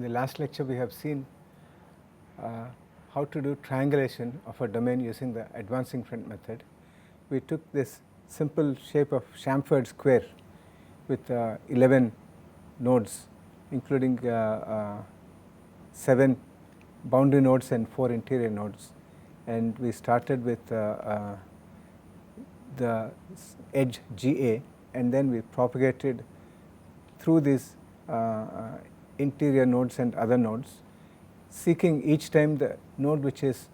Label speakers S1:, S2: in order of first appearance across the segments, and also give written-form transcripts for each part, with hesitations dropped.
S1: the last lecture we have seen how to do triangulation of a domain using the advancing friend method. We took this simple shape of chamfered square with 11 nodes, including 7 boundary nodes and 4 interior nodes, and we started with the edge GA, and then we propagated through these interior nodes and other nodes, seeking each time the node which is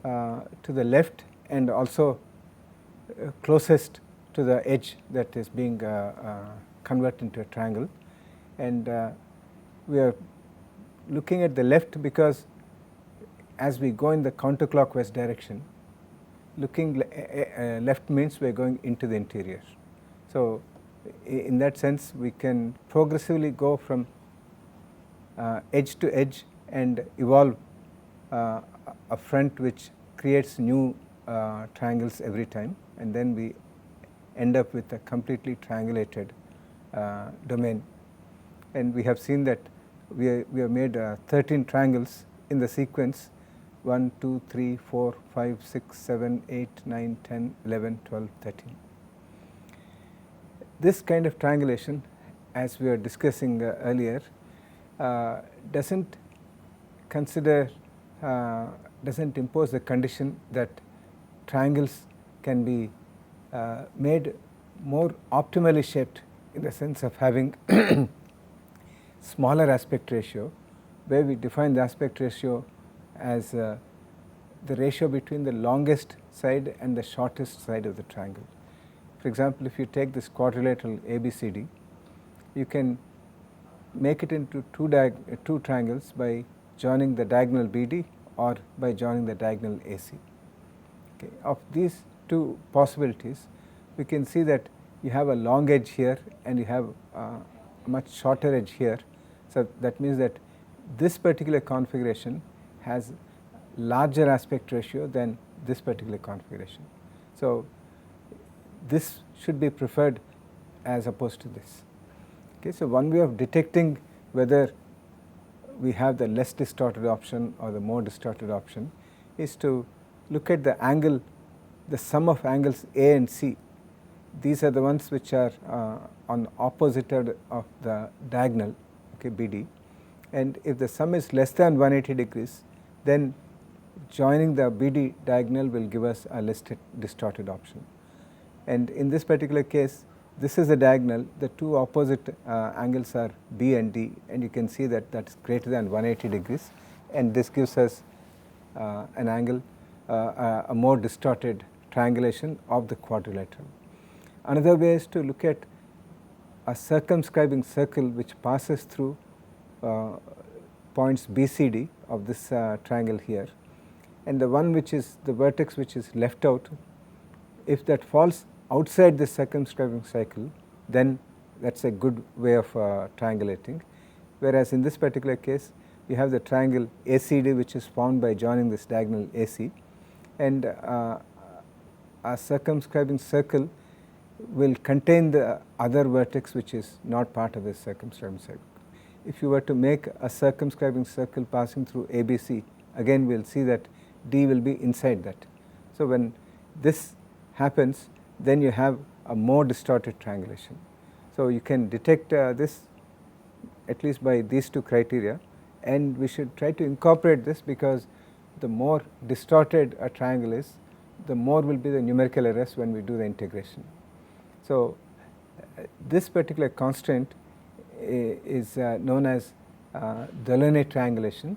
S1: to the left and also closest to the edge that is being converted into a triangle. And we are looking at the left because as we go in the counterclockwise direction, looking left means we are going into the interior. So in that sense we can progressively go from edge to edge and evolve a front which creates new triangles every time, and then we end up with a completely triangulated domain. And we have seen that we have made 13 triangles in the sequence 1, 2, 3, 4, 5, 6, 7, 8, 9, 10, 11, 12, 13. This kind of triangulation, as we were discussing earlier, doesn't impose the condition that triangles can be made more optimally shaped in the sense of having smaller aspect ratio, where we define the aspect ratio as the ratio between the longest side and the shortest side of the triangle. For example, if you take this quadrilateral ABCD, you can make it into two triangles by joining the diagonal BD or by joining the diagonal AC. Okay. Of these two possibilities, we can see that you have a long edge here and you have a much shorter edge here. So that means that this particular configuration has larger aspect ratio than this particular configuration. So this should be preferred as opposed to this. Okay, so one way of detecting whether we have the less distorted option or the more distorted option is to look at the angle, the sum of angles A and C. These are the ones which are on opposite of the diagonal, okay, BD, and if the sum is less than 180 degrees, then joining the BD diagonal will give us a less distorted option. And in this particular case, this is the diagonal, the two opposite angles are B and D, and you can see that that is greater than 180 degrees, and this gives us an angle, a more distorted triangulation of the quadrilateral. Another way is to look at a circumscribing circle which passes through points BCD of this triangle here, and the one which is the vertex which is left out, if that falls outside this circumscribing cycle, then that is a good way of triangulating. Whereas in this particular case, we have the triangle ACD which is formed by joining this diagonal AC, and a circumscribing circle will contain the other vertex which is not part of this circumscribing circle. If you were to make a circumscribing circle passing through ABC, again we will see that D will be inside that. So when this happens, then you have a more distorted triangulation. So you can detect this at least by these two criteria, and we should try to incorporate this because the more distorted a triangle is, the more will be the numerical errors when we do the integration. So this particular constraint is known as Delaunay triangulation,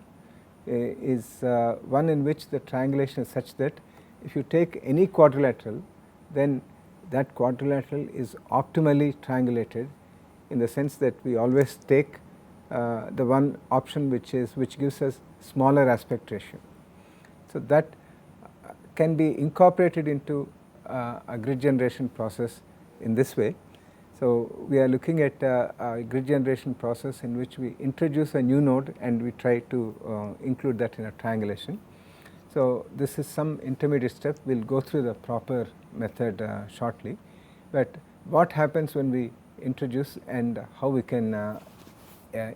S1: is one in which the triangulation is such that if you take any quadrilateral, then that quadrilateral is optimally triangulated, in the sense that we always take the one option which gives us smaller aspect ratio. So that can be incorporated into a grid generation process in this way. So we are looking at a grid generation process in which we introduce a new node and we try to include that in a triangulation. So this is some intermediate step. We will go through the proper method shortly, but what happens when we introduce and how we can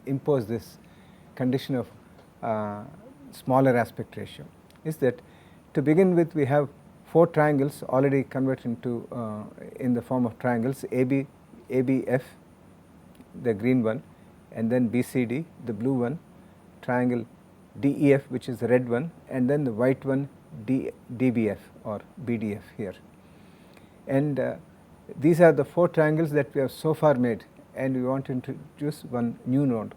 S1: impose this condition of smaller aspect ratio is that to begin with we have 4 triangles already converted into in the form of triangles ABF, the green one, and then BCD, the blue one, triangle DEF, which is the red one, and then the white one DBF or BDF here. And these are the 4 triangles that we have so far made, and we want to introduce one new node.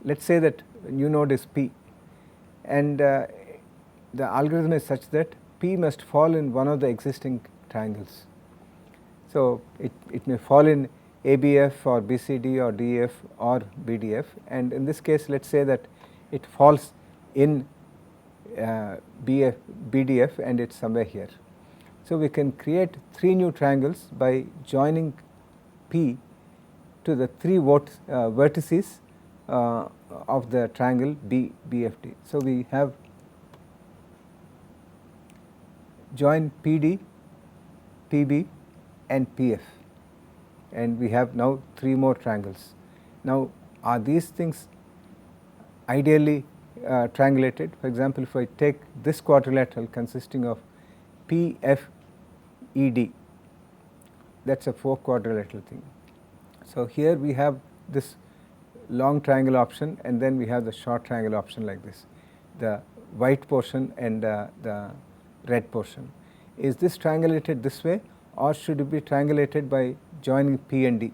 S1: Let us say that new node is P, and the algorithm is such that P must fall in one of the existing triangles. So it may fall in ABF or BCD or DEF or BDF, and in this case let us say that it falls in BDF and it is somewhere here. So we can create 3 new triangles by joining P to the 3 vertices of the triangle BFD. So we have join PD, PB and PF, and we have now 3 more triangles. Now are these things ideally triangulated? For example, if I take this quadrilateral consisting of PFED, that is a 4 quadrilateral thing. So here we have this long triangle option, and then we have the short triangle option like this, the white portion and the red portion. Is this triangulated this way, or should it be triangulated by joining P and D?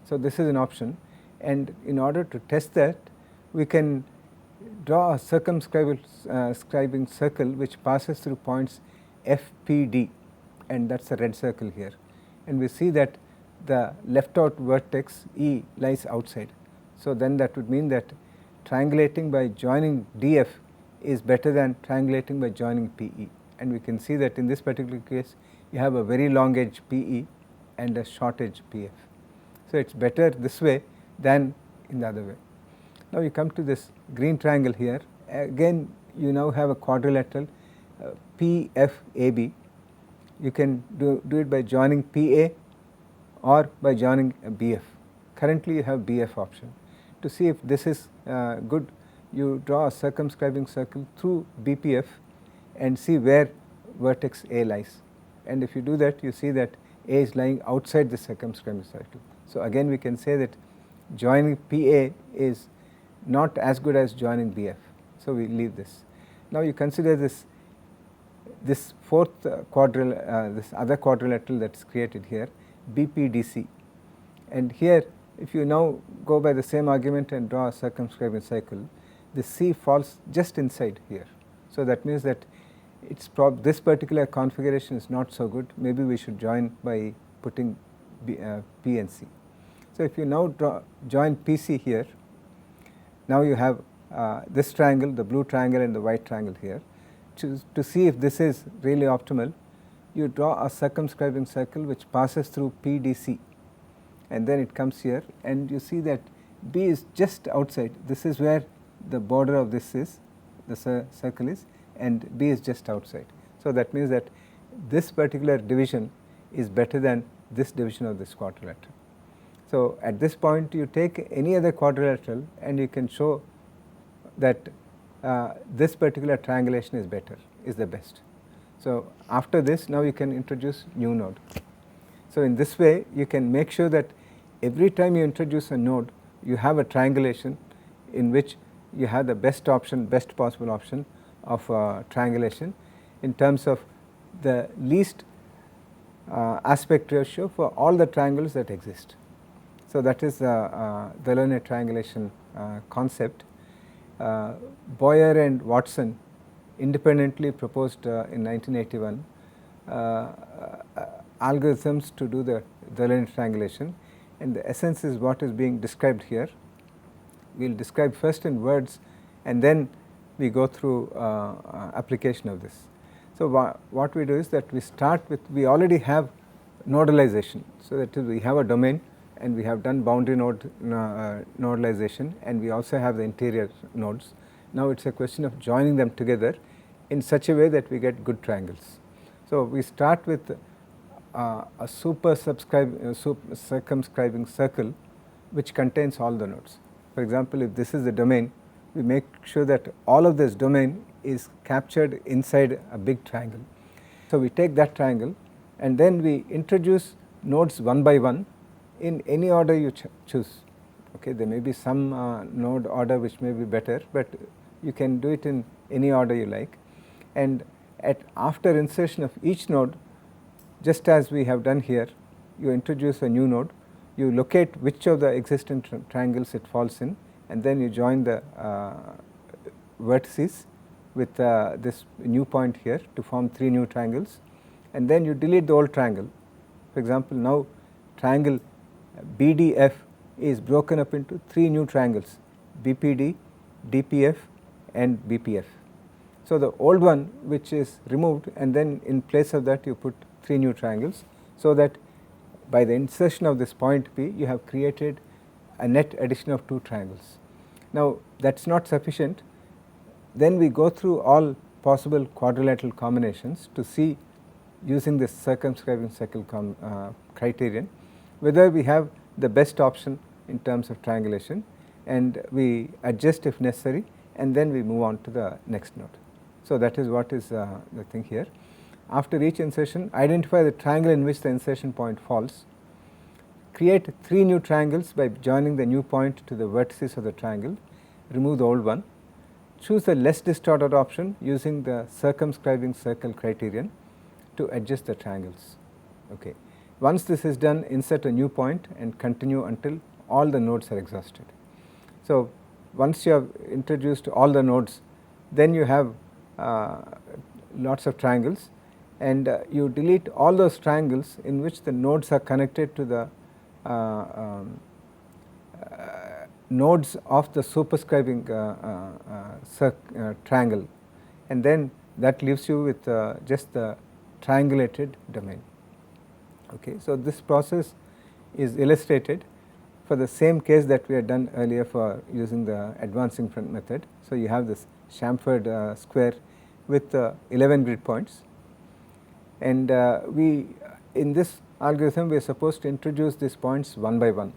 S1: So this is an option, and in order to test that we can draw a circumscribing circle which passes through points FPD, and that is a red circle here, and we see that the left out vertex E lies outside. So then that would mean that triangulating by joining DF is better than triangulating by joining PE, and we can see that in this particular case you have a very long edge PE and a short edge PF. So it is better this way than in the other way. Now you come to this green triangle here, again you now have a quadrilateral PFAB. You can do it by joining PA or by joining a BF. Currently you have BF option. To see if this is good, you draw a circumscribing circle through BPF and see where vertex A lies, and if you do that you see that A is lying outside the circumscribing circle. So again we can say that joining PA is not as good as joining BF, so we leave this. Now you consider this 4th this other quadrilateral that is created here, BPDC, and here if you now go by the same argument and draw a circumscribing circle, the C falls just inside here. So that means that this particular configuration is not so good, maybe we should join by putting P and C. So if you now join PC here, now you have this triangle, the blue triangle and the white triangle here. To see if this is really optimal, you draw a circumscribing circle which passes through PDC, and then it comes here, and you see that B is just outside. This is where the border of this is, the circle is, and B is just outside. So that means that this particular division is better than this division of this quadrilateral. So at this point you take any other quadrilateral and you can show that this particular triangulation is better, is the best. So after this now you can introduce new node. So in this way you can make sure that every time you introduce a node you have a triangulation in which you have the best option, best possible option of triangulation in terms of the least aspect ratio for all the triangles that exist. So that is the Delaunay triangulation concept. Bowyer and Watson independently proposed in 1981 algorithms to do the Delaunay triangulation, and the essence is what is being described here. We will describe first in words and then we go through application of this. So what we do is that we start with, we already have nodalization. So that is, we have a domain and we have done boundary node nodalization, and we also have the interior nodes. Now it is a question of joining them together in such a way that we get good triangles. So we start with a circumscribing circle which contains all the nodes. For example, if this is the domain, we make sure that all of this domain is captured inside a big triangle. So we take that triangle and then we introduce nodes one by one in any order you choose. Okay, there may be some node order which may be better, but you can do it in any order you like. And after insertion of each node, just as we have done here, you introduce a new node, you locate which of the existing triangles it falls in, and then you join the vertices with this new point here to form 3 new triangles, and then you delete the old triangle. For example, now triangle BDF is broken up into 3 new triangles, BPD, DPF and BPF. So the old one which is removed, and then in place of that you put 3 new triangles, so that by the insertion of this point P you have created a net addition of 2 triangles. Now that is not sufficient. Then we go through all possible quadrilateral combinations to see, using this circumscribing circle criterion, whether we have the best option in terms of triangulation, and we adjust if necessary, and then we move on to the next node. So that is what is the thing here. After each insertion, identify the triangle in which the insertion point falls. Create 3 new triangles by joining the new point to the vertices of the triangle. Remove the old one. Choose the less distorted option using the circumscribing circle criterion to adjust the triangles. Okay. Once this is done, insert a new point and continue until all the nodes are exhausted. So once you have introduced all the nodes, then you have lots of triangles, and you delete all those triangles in which the nodes are connected to the nodes of the superscribing triangle, and then that leaves you with just the triangulated domain. Okay. So this process is illustrated for the same case that we had done earlier for using the advancing front method. So you have this chamfered square with 11 grid points, and we in this algorithm we are supposed to introduce these points one by one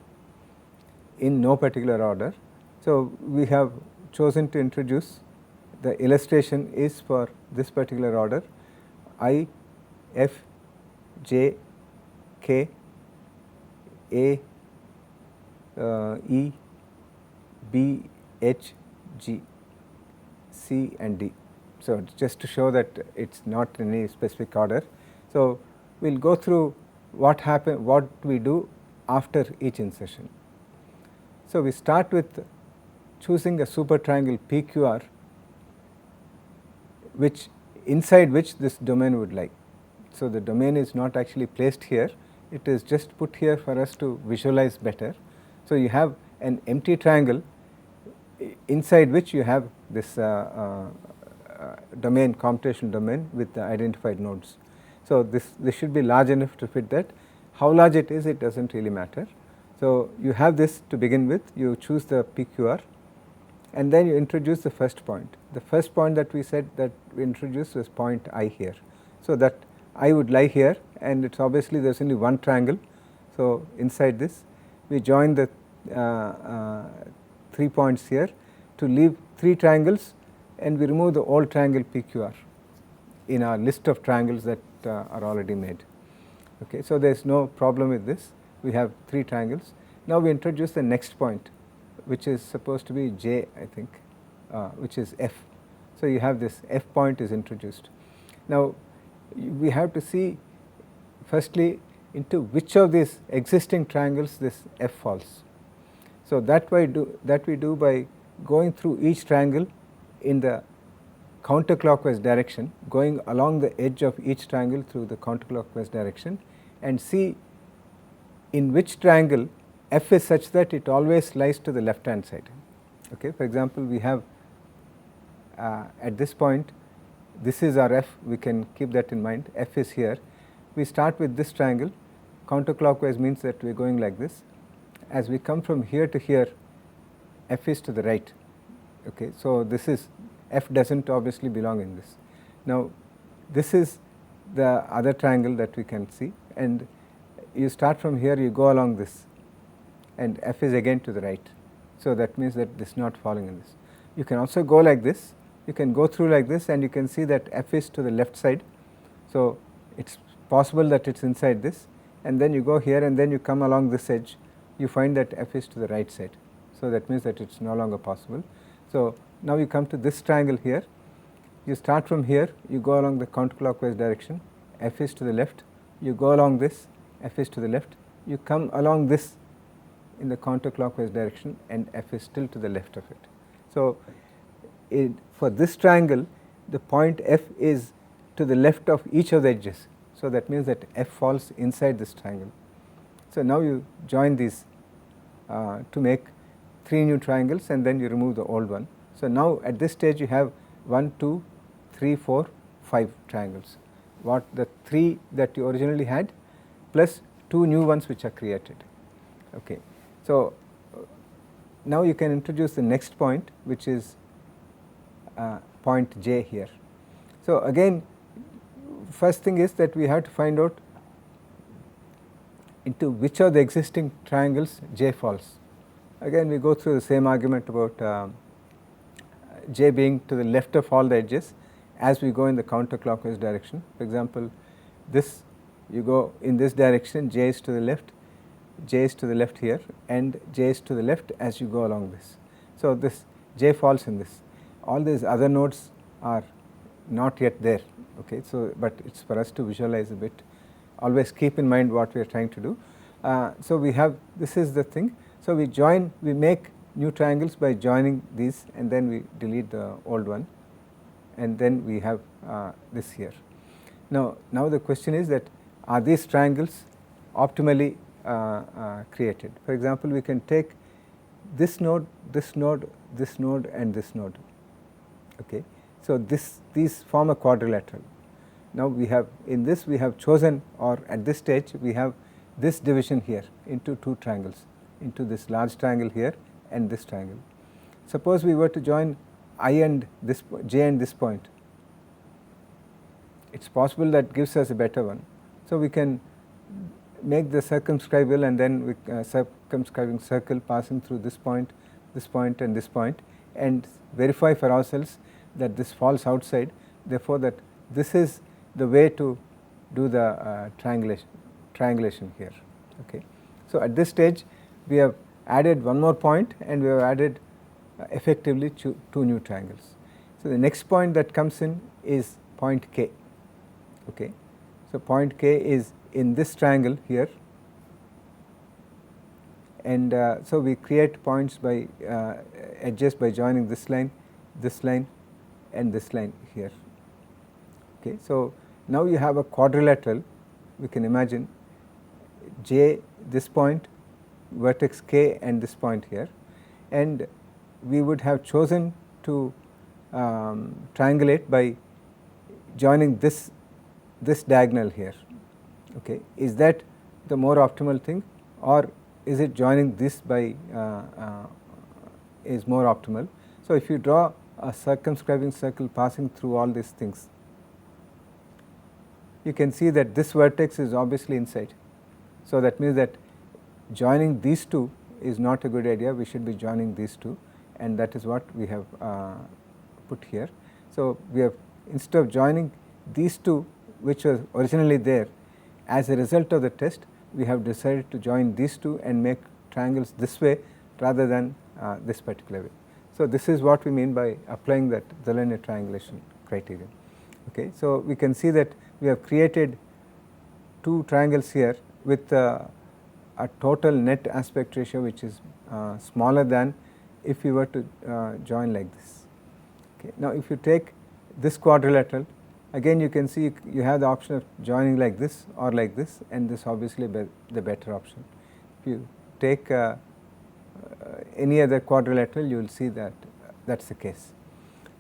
S1: in no particular order. So we have chosen to introduce, the illustration is for this particular order: I, F, J, K, A, E, B, H, G, C and D. So just to show that it is not in any specific order. So we will go through what we do after each insertion. So we start with choosing a super triangle PQR, inside which this domain would lie. So the domain is not actually placed here, it is just put here for us to visualize better. So you have an empty triangle inside which you have this domain, computational domain with the identified nodes. So this should be large enough to fit that. How large it is, it does not really matter. So you have this to begin with, you choose the PQR, and then you introduce the first point. The first point that we said that we introduced was point I here. So that I would lie here, and it is obviously there is only one triangle. So inside this we join the 3 points here to leave 3 triangles, and we remove the old triangle PQR in our list of triangles that are already made. Okay. So there is no problem with this, we have 3 triangles. Now we introduce the next point, which is supposed to be J, I think, which is F. So you have this F point is introduced. Now we have to see firstly into which of these existing triangles this F falls. So that we do by going through each triangle in the counterclockwise direction, going along the edge of each triangle through the counterclockwise direction, and see in which triangle F is such that it always lies to the left hand side. Okay. For example, we have at this point, this is our F, we can keep that in mind, F is here. We start with this triangle, counterclockwise means that we are going like this. As we come from here to here, F is to the right. Okay. So this is, F does not obviously belong in this. Now this is the other triangle that we can see, and you start from here, you go along this, and F is again to the right. So, that means that this is not falling in this. You can also go like this, you can go through like this, and you can see that f is to the left side. So, it is possible that it is inside this, and then you go here and then you come along this edge, you find that f is to the right side. So, that means that it is no longer possible. So, now you come to this triangle here, you start from here, you go along the counterclockwise direction, f is to the left, you go along this, f is to the left, you come along this in the counterclockwise direction, and f is still to the left of it. So, for this triangle, the point f is to the left of each of the edges. So, that means that f falls inside this triangle. So, now you join these to make 3 new triangles, and then you remove the old one. So, now at this stage you have 1, 2, 3, 4, 5 triangles. What the 3 that you originally had plus 2 new ones which are created. Okay. So, now you can introduce the next point, which is point J here. So, again, first thing is that we have to find out into which of the existing triangles J falls. Again, we go through the same argument about J being to the left of all the edges as we go in the counterclockwise direction. For example, this you go in this direction, J is to the left, J is to the left here, and J is to the left as you go along this. So, this J falls in this. All these other nodes are not yet there. Okay. So, but it is for us to visualize a bit. Always keep in mind what we are trying to do. So, we have this is the thing. So, we make new triangles by joining these, and then we delete the old one, and then we have this here. Now the question is that are these triangles optimally created? For example, we can take this node, this node, this node, and this node. Okay. So, these form a quadrilateral. Now, we have in this we have chosen, or at this stage we have this division here into 2 triangles, into this large triangle here and this triangle. Suppose we were to join I and this J and this point, it is possible that gives us a better one. So, we can make the circumscribal, and then we circumscribing circle passing through this point and this point, and verify for ourselves that this falls outside. Therefore, that this is the way to do the triangulation here. Okay. So, at this stage we have added one more point, and we have added effectively 2 new triangles. So, the next point that comes in is point K. Okay. So, point K is in this triangle here, and so we create points by edges by joining this line, and this line here. Okay. So, now you have a quadrilateral. We can imagine J, this point, vertex K, and this point here, and we would have chosen to triangulate by joining this diagonal here. Okay. Is that the more optimal thing, or is it joining this by is more optimal? So, if you draw a circumscribing circle passing through all these things, you can see that this vertex is obviously inside. So, that means that joining these 2 is not a good idea. We should be joining these 2, and that is what we have put here. So, we have, instead of joining these 2 which was originally there, as a result of the test we have decided to join these 2 and make triangles this way rather than this particular way. So, this is what we mean by applying that Delaunay triangulation criterion. Okay. So, we can see that we have created 2 triangles here with a total net aspect ratio which is smaller than if we were to join like this. Okay. Now, if you take this quadrilateral, again you can see you have the option of joining like this or like this, and this obviously the better option. If you take any other quadrilateral, you will see that that is the case.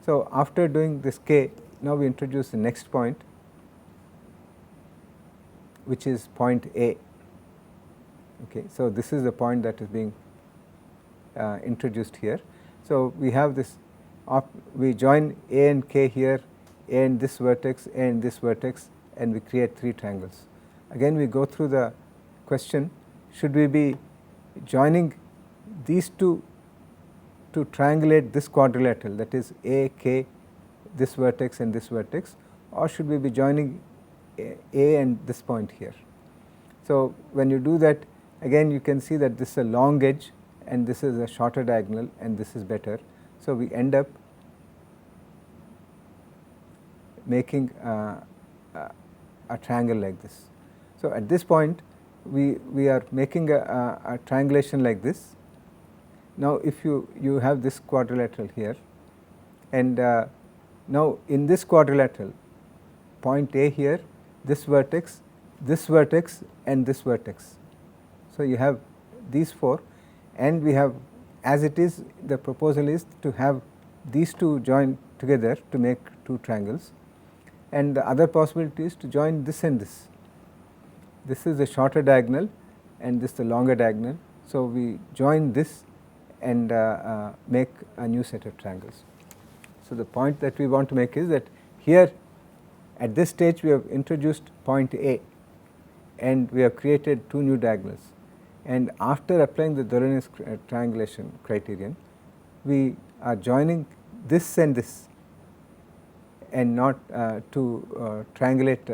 S1: So, after doing this K, now we introduce the next point, which is point A. Okay. So, this is the point that is being introduced here. So, we have this we join A and K here, A and this vertex, A and this vertex, and we create 3 triangles. Again we go through the question, should we be joining these 2 to triangulate this quadrilateral, that is A, K, this vertex and this vertex, or should we be joining A and this point here? So when you do that, again you can see that this is a long edge and this is a shorter diagonal and this is better. So we end up making a triangle like this. So at this point we are making a triangulation like this. Now if you have this quadrilateral here, and now in this quadrilateral, point A here, this vertex and this vertex. So you have these four, and we have, as it is, the proposal is to have these two join together to make two triangles, and the other possibility is to join this and this. This is the shorter diagonal and this the longer diagonal. So we join this and make a new set of triangles. So the point that we want to make is that here at this stage we have introduced point A and we have created two new diagonals, and after applying the Delaunay's triangulation criterion, we are joining this and this and not to triangulate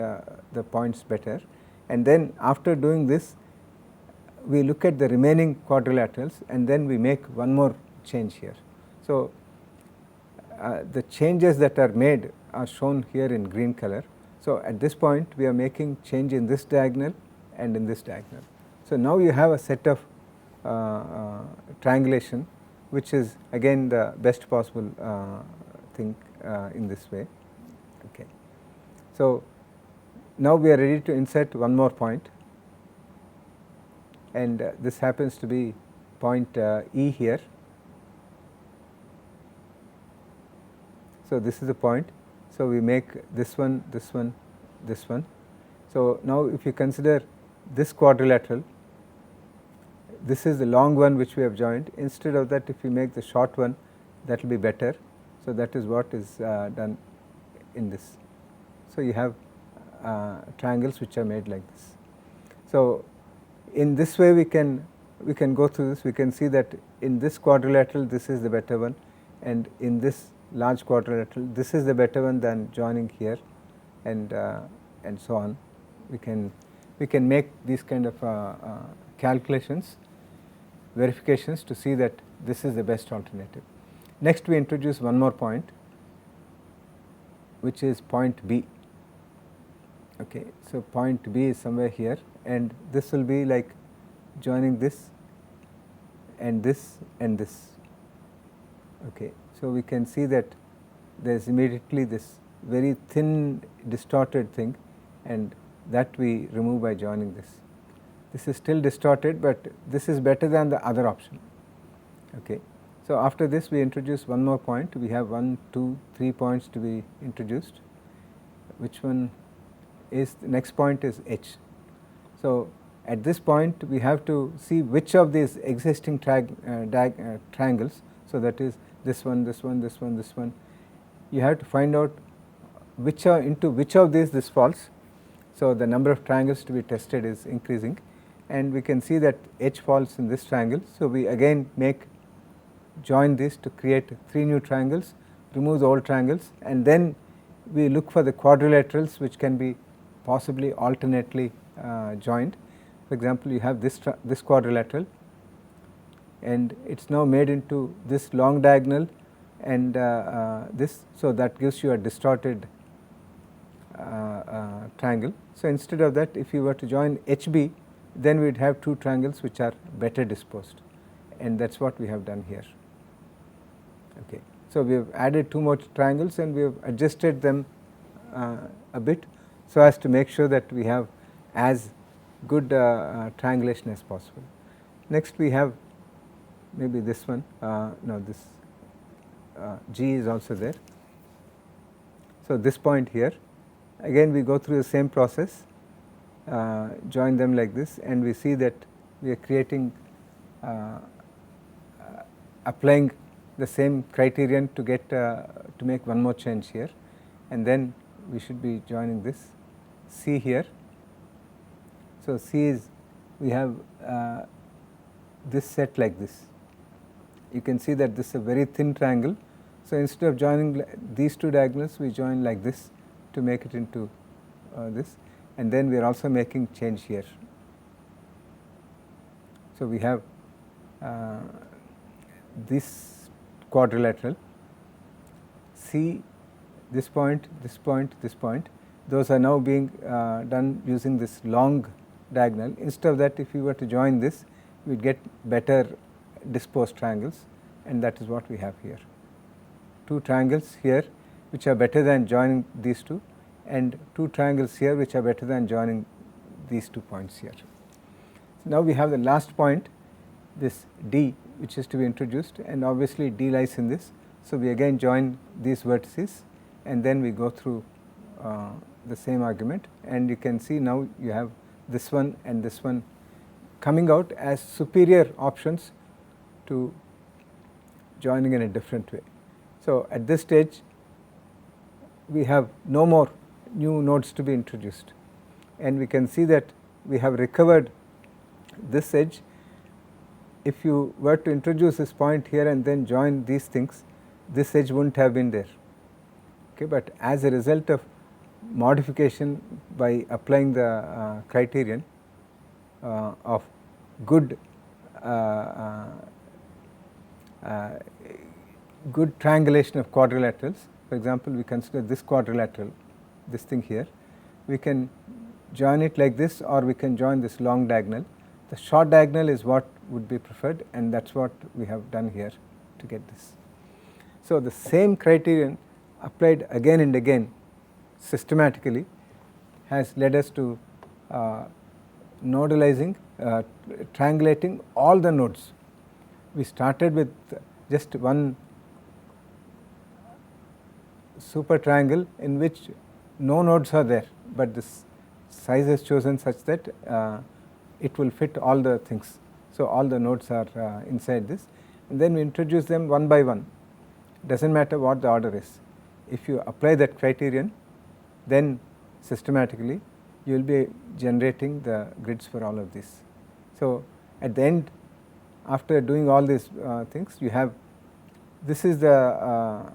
S1: the points better, and then after doing this we look at the remaining quadrilaterals and then we make one more change here. So the changes that are made are shown here in green color. So at this point we are making change in this diagonal and in this diagonal. So now you have a set of triangulation which is again the best possible thing in this way. Okay. So now we are ready to insert one more point, and this happens to be point E here. So this is the point. So we make this one, this one, this one. So now if you consider this quadrilateral, this is the long one which we have joined. Instead of that, if you make the short one, that will be better. So that is what is done in this. So you have triangles which are made like this. So in this way we can go through this. We can see that in this quadrilateral this is the better one, and in this large quadrilateral this is the better one than joining here, and so on. We can make these kind of calculations, verifications to see that this is the best alternative. Next we introduce one more point, which is point B. Okay, so point B is somewhere here, and this will be like joining this and this and this. Okay, so we can see that there is immediately this very thin distorted thing, and that we remove by joining this. This is still distorted, but this is better than the other option. Okay, so after this we introduce one more point. We have 1, 2, 3 points to be introduced. Which one is the next point is H. So at this point we have to see which of these existing triangles, so that is this one, this one, this one, this one, you have to find out which are into which of these this falls. So the number of triangles to be tested is increasing, and we can see that H falls in this triangle. So we again join this to create 3 new triangles, remove the old triangles, and then we look for the quadrilaterals which can be possibly alternately joined. For example, you have this quadrilateral, and it is now made into this long diagonal and this, so that gives you a distorted triangle. So instead of that, if you were to join HB, then we would have 2 triangles which are better disposed, and that is what we have done here. Okay. So we have added 2 more triangles and we have adjusted them a bit so as to make sure that we have as good triangulation as possible. Next we have maybe this one, no, this G is also there. So this point here, again we go through the same process, join them like this, and we see that we are creating, applying the same criterion to get to make one more change here, and then we should be joining this C here. So C is, we have this set like this, you can see that this is a very thin triangle. So, instead of joining these two diagonals, we join like this to make it into this, and then we are also making change here. So, we have this quadrilateral, see this point, this point, this point, those are now being done using this long diagonal. Instead of that, if we were to join this, we would get better disposed triangles, and that is what we have here. Two triangles here which are better than joining these two, and two triangles here which are better than joining these 2 points here. So, now we have the last point, this D, which is to be introduced, and obviously D lies in this. So, we again join these vertices, and then we go through the same argument, and you can see now you have this one and this one coming out as superior options to joining in a different way. So, at this stage we have no more new nodes to be introduced, and we can see that we have recovered this edge. If you were to introduce this point here and then join these things, this edge would not have been there, okay. But as a result of modification by applying the criterion of good good triangulation of quadrilaterals, for example, we consider this quadrilateral, this thing here, we can join it like this, or we can join this long diagonal. The short diagonal is what would be preferred, and that is what we have done here to get this. So, the same criterion applied again and again systematically has led us to nodalizing, triangulating all the nodes. We started with just one super triangle in which no nodes are there, but this size is chosen such that it will fit all the things. So, all the nodes are inside this, and then we introduce them one by one, does not matter what the order is. If you apply that criterion, then systematically you will be generating the grids for all of these. So, at the end, after doing all these things, you have, this is the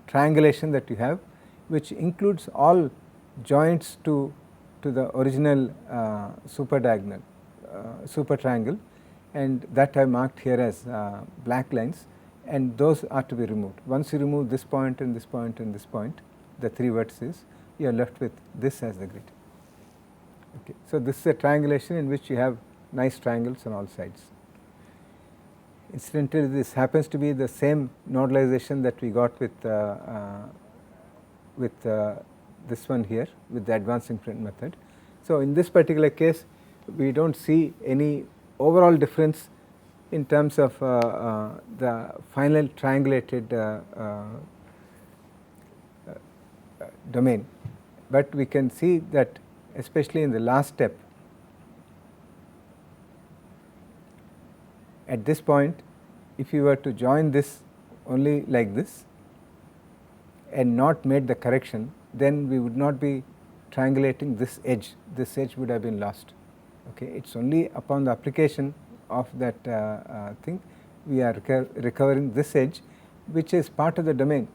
S1: triangulation that you have, which includes all joints to the original super diagonal, super triangle, and that I marked here as black lines, and those are to be removed. Once you remove this point and this point and this point, the three vertices, you are left with this as the grid. Okay. So, this is a triangulation in which you have nice triangles on all sides. Incidentally, this happens to be the same nodalization that we got with this one here with the advancing print method. So, in this particular case, we do not see any overall difference in terms of the final triangulated domain, but we can see that especially in the last step, at this point, if you were to join this only like this and not made the correction, then we would not be triangulating this edge would have been lost. Okay. It is only upon the application of that thing we are recovering this edge, which is part of the domain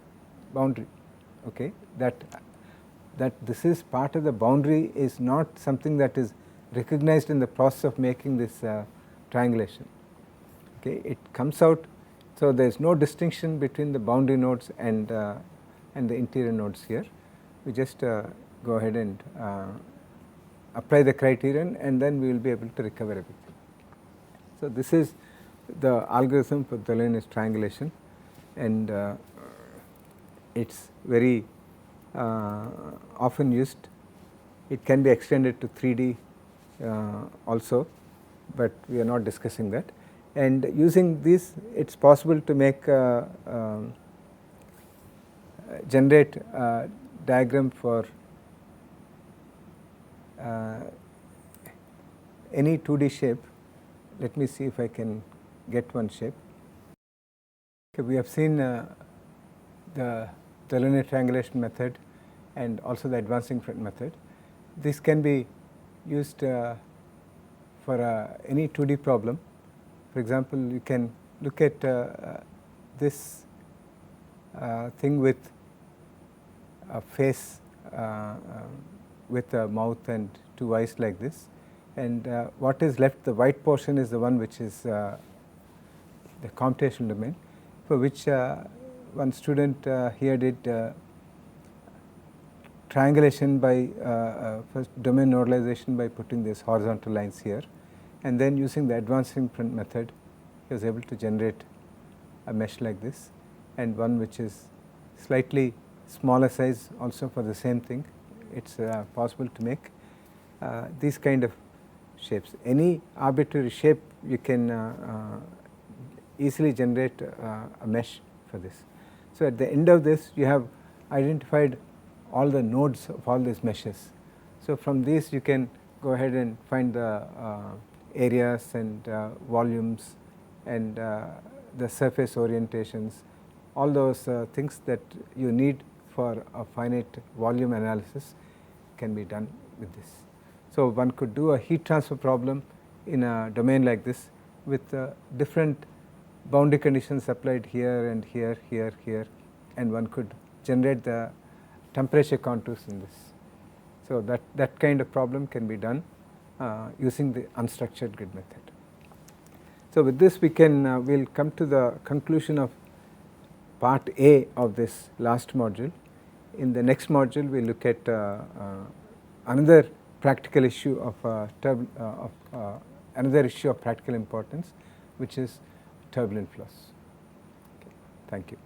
S1: boundary. Okay. That this is part of the boundary is not something that is recognized in the process of making this triangulation. Okay. It comes out, so there is no distinction between the boundary nodes and the interior nodes here. We just go ahead and apply the criterion, and then we will be able to recover everything. So, this is the algorithm for Delaunay's triangulation, and it is very often used. It can be extended to 3D also, but we are not discussing that. And using this, it is possible to make generate a diagram for any 2D shape. Let me see if I can get one shape. Okay, we have seen the Delaunay triangulation method and also the advancing print method. This can be used for any 2D problem. For example, you can look at this thing with a face with a mouth and two eyes like this, and what is left, the white portion, is the one which is the computational domain, for which one student here did triangulation by first domain normalization by putting these horizontal lines here, and then using the advanced inference method he was able to generate a mesh like this, and one which is slightly smaller size also for the same thing. It is possible to make these kind of shapes. Any arbitrary shape you can easily generate a mesh for this. So at the end of this you have identified all the nodes of all these meshes. So from these you can go ahead and find the areas and volumes and the surface orientations, all those things that you need for a finite volume analysis can be done with this. So one could do a heat transfer problem in a domain like this with different boundary conditions applied here and here, here, here, and one could generate the temperature contours in this. So that kind of problem can be done using the unstructured grid method. So with this we can we'll come to the conclusion of part A of this last module. In the next module we will look at another practical issue of another issue of practical importance, which is turbulent flows. Okay. Thank you.